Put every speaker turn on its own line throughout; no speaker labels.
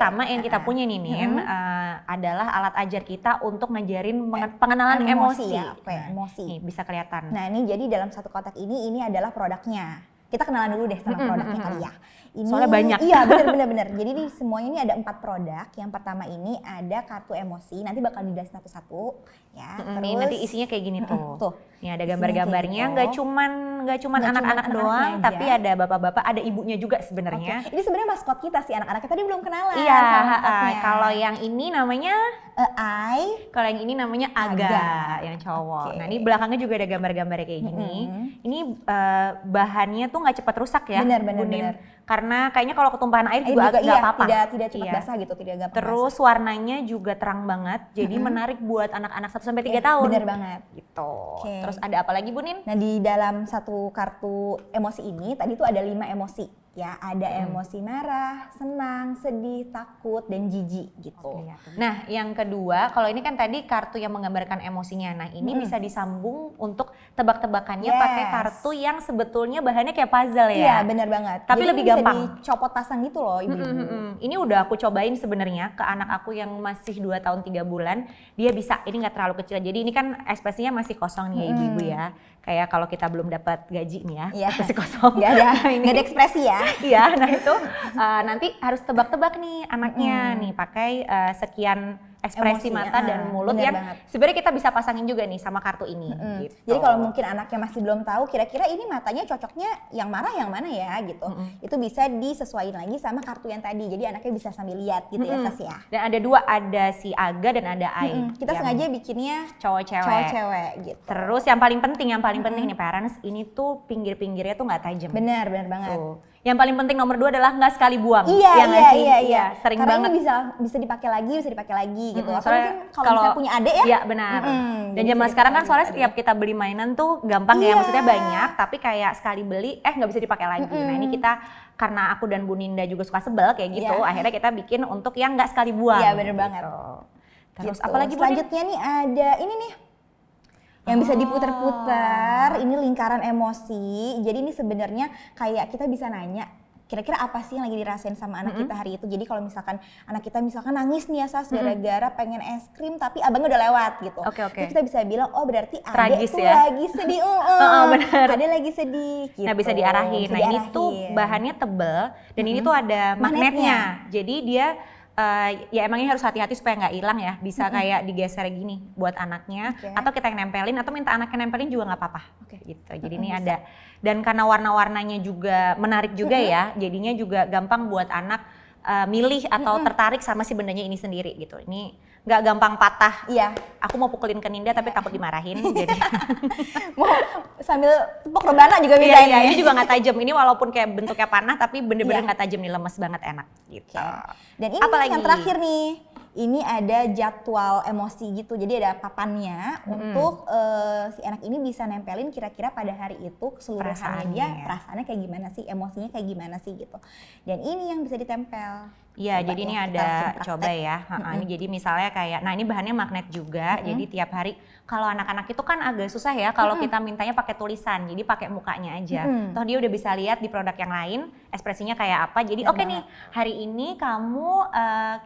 pertama yang kita punya nih Nin, adalah alat ajar kita untuk ngajarin pengenalan emosi.
Ya, emosi.
Nih, bisa kelihatan.
Nah ini jadi dalam satu kotak ini adalah produknya. Kita kenalan dulu deh sama produknya kali ya. Ini,
soalnya banyak.
Iya benar. Jadi di semuanya ini ada 4 produk. Yang pertama ini ada kartu emosi. Nanti bakal dijelasin satu-satu. Ya. Terus
nih, nanti isinya kayak gini tuh.
Tuh.
Nih ada gambar-gambarnya. Nggak cuman anak-anak doang, tapi ada bapak-bapak, ada ibunya juga sebenarnya.
Ini sebenarnya maskot kita sih anak-anaknya. Tadi belum kenalan.
Iya.
Sama
kalau yang ini namanya
Ai.
Kalau yang ini namanya Aga, yang cowok. Nah ini belakangnya juga ada gambar-gambarnya kayak gini. Ini bahannya tuh nggak cepat rusak ya.
Benar.
Karena kayaknya kalau ketumpahan air juga nggak apa-apa.
Tidak cepat basah gitu, tidak gampang.
Terus warnanya juga terang banget, jadi menarik buat anak-anak 1-3 tahun.
Benar banget.
Gitu. Terus ada apa lagi Bu Nin?
Nah di dalam satu kartu emosi ini tadi tuh ada 5 emosi. Ya ada emosi marah, senang, sedih, takut, dan jijik gitu.
Nah yang kedua, kalau ini kan tadi kartu yang menggambarkan emosinya. Nah ini bisa disambung untuk tebak-tebakannya pakai kartu yang sebetulnya bahannya kayak puzzle ya.
Iya benar banget.
Tapi
jadi
lebih gampang.
Bisa dicopot pasang gitu loh ibu-ibu.
Ini udah aku cobain sebenarnya ke anak aku yang masih 2 tahun 3 bulan. Dia bisa, ini nggak terlalu kecil. Jadi ini kan ekspresinya masih kosong nih ya ibu-ibu ya. Kayak kalau kita belum dapat gaji nih ya, masih kosong.
Nggak ada ekspresi ya.
Iya, nah itu nanti harus tebak-tebak nih anaknya nih pakai sekian ekspresi mata dan mulut yang sebenarnya kita bisa pasangin juga nih sama kartu ini. Gitu.
Jadi kalau mungkin anaknya masih belum tahu kira-kira ini matanya cocoknya yang marah yang mana ya gitu. Itu bisa disesuaikan lagi sama kartu yang tadi. Jadi anaknya bisa sambil lihat gitu ya Sas ya.
Dan ada 2, ada si Aga dan ada Ai.
Kita sengaja bikinnya
cowok-cewek
gitu.
Terus yang paling penting nih parents, ini tuh pinggir-pinggirnya tuh nggak tajam.
Benar banget.
Tuh. Yang paling penting nomor 2 adalah nggak sekali buang.
Iya.
Sering
karena
banget.
Ini bisa dipakai lagi gitu. Atau
Soalnya
mungkin kalau misalnya punya adik ya.
Iya benar. Dan zaman sekarang kan soalnya setiap kita beli mainan tuh gampang ya, maksudnya banyak, tapi kayak sekali beli nggak bisa dipakai lagi. Nah ini kita karena aku dan Bu Ninda juga suka sebel kayak gitu, akhirnya kita bikin untuk yang nggak sekali buang.
Iya benar banget.
Terus
gitu.
apalagi
selanjutnya nih ada ini nih. Yang bisa diputer-puter, ini lingkaran emosi. Jadi ini sebenarnya kayak kita bisa nanya, kira-kira apa sih yang lagi dirasain sama anak kita hari itu. Jadi kalau misalkan anak kita nangis nih ya Sas, gara-gara pengen es krim tapi abangnya udah lewat gitu. Terus kita bisa bilang, oh berarti adek tuh lagi sedih.
Benar.
Adek lagi sedih gitu.
Nah bisa diarahin. Nah ini tuh bahannya tebel dan ini tuh ada magnetnya. Jadi dia ya emangnya harus hati-hati supaya nggak hilang ya, bisa kayak digeser gini buat anaknya, atau kita yang nempelin atau minta anaknya nempelin juga nggak apa-apa gitu. Jadi ini ada, dan karena warna-warnanya juga menarik juga ya, jadinya juga gampang buat anak milih atau tertarik sama si bendanya ini sendiri gitu. Ini nggak gampang patah.
Iya.
Aku mau pukulin ke Ninda tapi takut dimarahin. Jadi
mau sambil tepuk rebana juga bisa.
Iya, ini juga nggak tajam. Ini walaupun kayak bentuknya panah tapi bener-bener nggak tajam nih, lemes banget, enak gitu.
Dan ini yang terakhir nih. Ini ada jadwal emosi gitu. Jadi ada papannya untuk si anak ini bisa nempelin kira-kira pada hari itu keseluruhannya dia perasaannya kayak gimana sih, emosinya kayak gimana sih gitu. Dan ini yang bisa ditempel.
Iya, jadi ini ada coba ya. Ini jadi misalnya kayak, nah ini bahannya magnet juga. Jadi tiap hari, kalau anak-anak itu kan agak susah ya kalau kita mintanya pakai tulisan. Jadi pakai mukanya aja. Toh dia udah bisa lihat di produk yang lain ekspresinya kayak apa. Jadi oke nih, hari ini kamu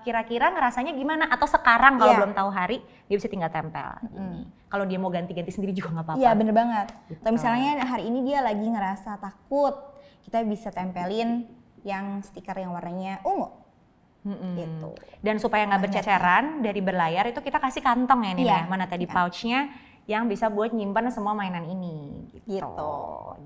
kira-kira ngerasanya gimana? Atau sekarang kalau belum tahu hari, dia bisa tinggal tempel. Kalau dia mau ganti-ganti sendiri juga nggak apa-apa.
Iya bener banget. Atau misalnya hari ini dia lagi ngerasa takut, kita bisa tempelin yang stiker yang warnanya ungu. Gitu.
Dan supaya nggak berceceran dari berlayar itu kita kasih kantong ya nih ya, mana tadi pouchnya yang bisa buat nyimpan semua mainan ini gitu.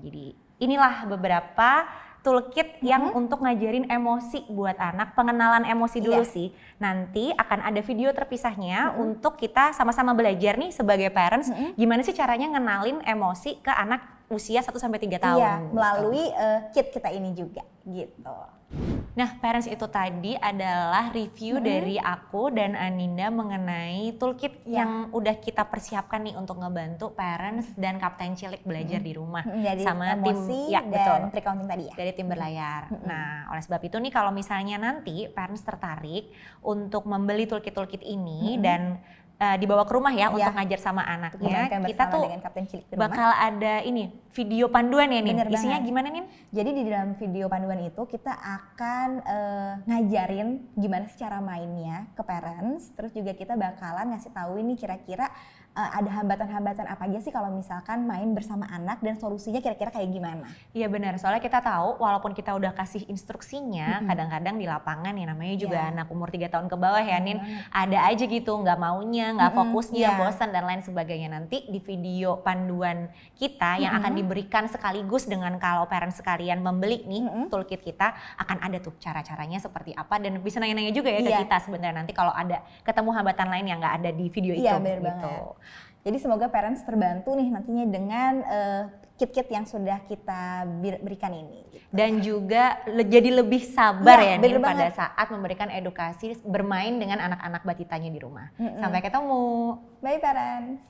Jadi inilah beberapa toolkit yang untuk ngajarin emosi buat anak, pengenalan emosi dulu sih. Nanti akan ada video terpisahnya untuk kita sama-sama belajar nih sebagai parents gimana sih caranya ngenalin emosi ke anak usia 1-3 tahun.
Iya, melalui kit kita ini juga gitu.
Nah, parents itu tadi adalah review dari aku dan Aninda mengenai toolkit yang udah kita persiapkan nih untuk ngebantu parents dan Kapten Cilik belajar di rumah
dari
sama tim
dan Tricounting tadi ya.
Dari tim berlayar. Nah, oleh sebab itu nih kalau misalnya nanti parents tertarik untuk membeli toolkit-toolkit ini dan dibawa ke rumah ya
Iya.
untuk ngajar sama anaknya,
Memainkan
kita
bersama
tuh
dengan Kapten Cilik di rumah.
bakal ada ini video panduan ya Nin.
Bener
Isinya
banget.
gimana Nin?
Jadi di dalam video panduan itu kita akan ngajarin gimana sih cara mainnya ke parents, terus juga kita bakalan ngasih tahu ini kira-kira ada hambatan-hambatan apa aja sih kalau misalkan main bersama anak dan solusinya kira-kira kayak gimana.
Iya benar, soalnya kita tahu walaupun kita udah kasih instruksinya, kadang-kadang di lapangan ya namanya juga
Iya.
anak umur 3 tahun ke bawah ya Nin,
banget.
ada aja gitu nggak maunya, nggak fokusnya,
Iya.
bosan dan lain sebagainya. Nanti di video panduan kita yang akan diberikan sekaligus dengan kalau parents sekalian membeli nih toolkit kita, akan ada tuh cara-caranya seperti apa dan bisa nanya-nanya juga ya ke
Iya.
kita sebenarnya nanti kalau ada ketemu hambatan lain yang nggak ada di video itu.
Iya, bener
gitu.
banget. Jadi semoga parents terbantu nih nantinya dengan kit-kit yang sudah kita berikan ini.
Dan juga jadi lebih sabar
Iya,
ya
bener
Nin pada
banget.
saat memberikan edukasi bermain dengan anak-anak batitanya di rumah. Sampai ketemu.
Bye parents.